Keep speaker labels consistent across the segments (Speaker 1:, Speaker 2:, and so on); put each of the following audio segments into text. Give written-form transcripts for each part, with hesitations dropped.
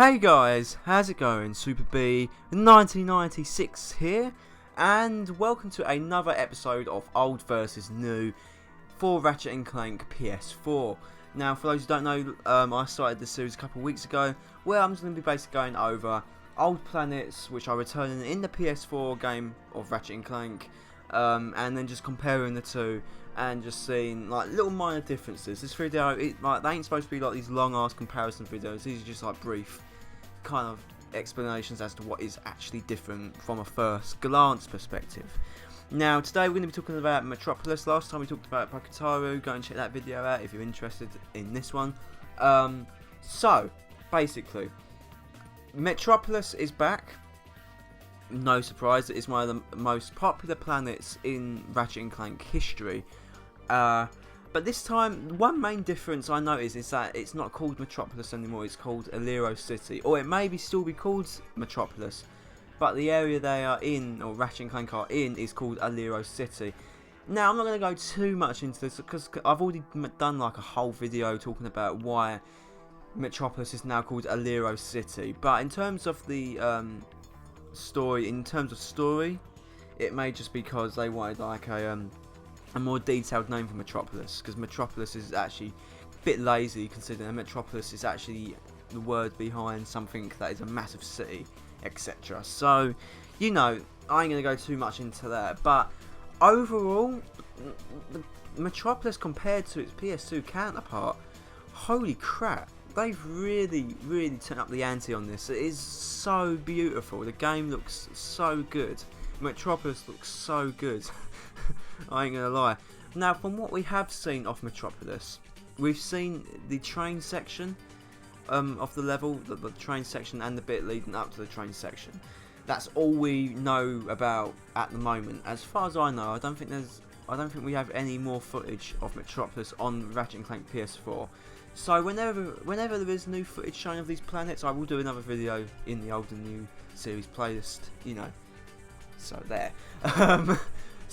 Speaker 1: Hey guys, how's it going? Super B 1996 here, and welcome to another episode of Old vs New for Ratchet and Clank PS4. Now, for those who don't know, I started this series a couple of weeks ago, where I'm just going to be basically going over old planets which are returning in the PS4 game of Ratchet and Clank, and then just comparing the two and just seeing like little minor differences. This video, they ain't supposed to be like these long ass comparison videos. These are just like brief kind of explanations as to what is actually different from a first glance perspective. Now today we're going to be talking about Metropolis. Last time we talked about Pakataru. Go and check that video out if you're interested in this one. So basically, Metropolis is back. No surprise, it is one of the most popular planets in Ratchet and Clank history. But this time, one main difference I noticed is that it's not called Metropolis anymore, it's called Alero City. Or it may still be called Metropolis, but the area they are in, or Ratchet and Clank are in, is called Alero City. Now, I'm not going to go too much into this, because I've already done like a whole video talking about why Metropolis is now called Alero City. But in terms of the story, it may just be because they wanted like a more detailed name for Metropolis, because Metropolis is actually a bit lazy, considering Metropolis is actually the word behind something that is a massive city, etc. So, you know, I ain't going to go too much into that, but overall, Metropolis compared to its PS2 counterpart, holy crap, they've really turned up the ante on this. It is so beautiful, the game looks so good, Metropolis looks so good. I ain't gonna lie. Now, from what we have seen of Metropolis, we've seen the train section of the level, the train section, and the bit leading up to the train section. That's all we know about at the moment. As far as I know, I don't think we have any more footage of Metropolis on Ratchet and Clank PS4. So whenever there is new footage shown of these planets, I will do another video in the old and new series playlist. You know. So there.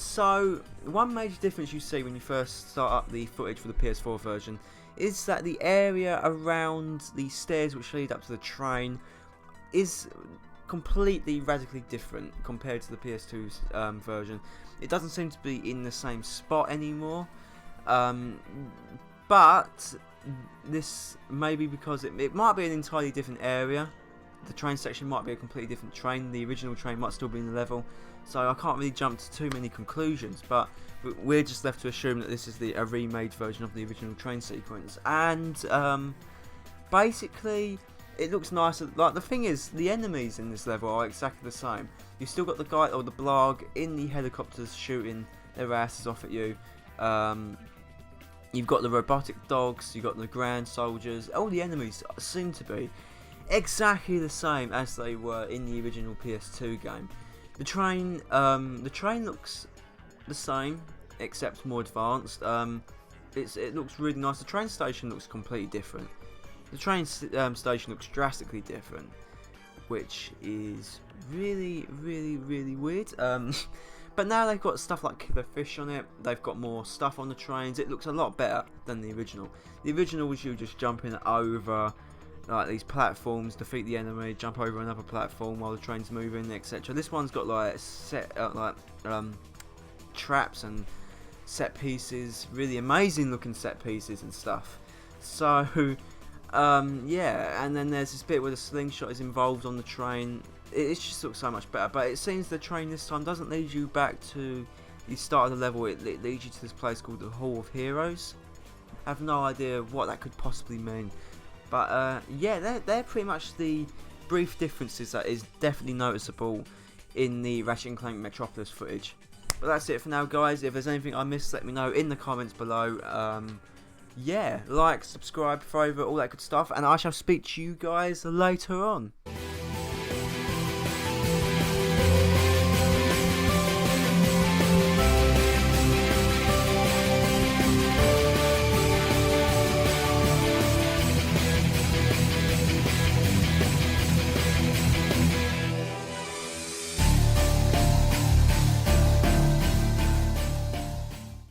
Speaker 1: So, one major difference you see when you first start up the footage for the PS4 version is that the area around the stairs which lead up to the train is completely radically different compared to the PS2's version. It doesn't seem to be in the same spot anymore, but this may be because it might be an entirely different area. The train section might be a completely different train. The original train might still be in the level, so I can't really jump to too many conclusions, but we're just left to assume that this is a remade version of the original train sequence. And basically it looks nicer. Like, the thing is, the enemies in this level are exactly the same. You've still got the guy or the blarg in the helicopters shooting their asses off at you. You've got the robotic dogs, you've got the grand soldiers. All the enemies seem to be exactly the same as they were in the original PS2 game. The train looks the same, except more advanced. It looks really nice. The train station looks completely different. The train station looks drastically different, which is really weird. But now they've got stuff like killer fish on it. They've got more stuff on the trains. It looks a lot better than the original. The original was you just jumping over like these platforms, defeat the enemy, jump over another platform while the train's moving, etc. This one's got like traps and set pieces, really amazing looking set pieces and stuff. So yeah, and then there's this bit where the slingshot is involved on the train. It just looks so much better, but it seems the train this time doesn't lead you back to the start of the level. It leads you to this place called the Hall of Heroes. I have no idea what that could possibly mean. But yeah, they're pretty much the brief differences that is definitely noticeable in the Ratchet and Clank Metropolis footage. But that's it for now, guys. If there's anything I missed, let me know in the comments below. Yeah, like, subscribe, favourite, all that good stuff, and I shall speak to you guys later on.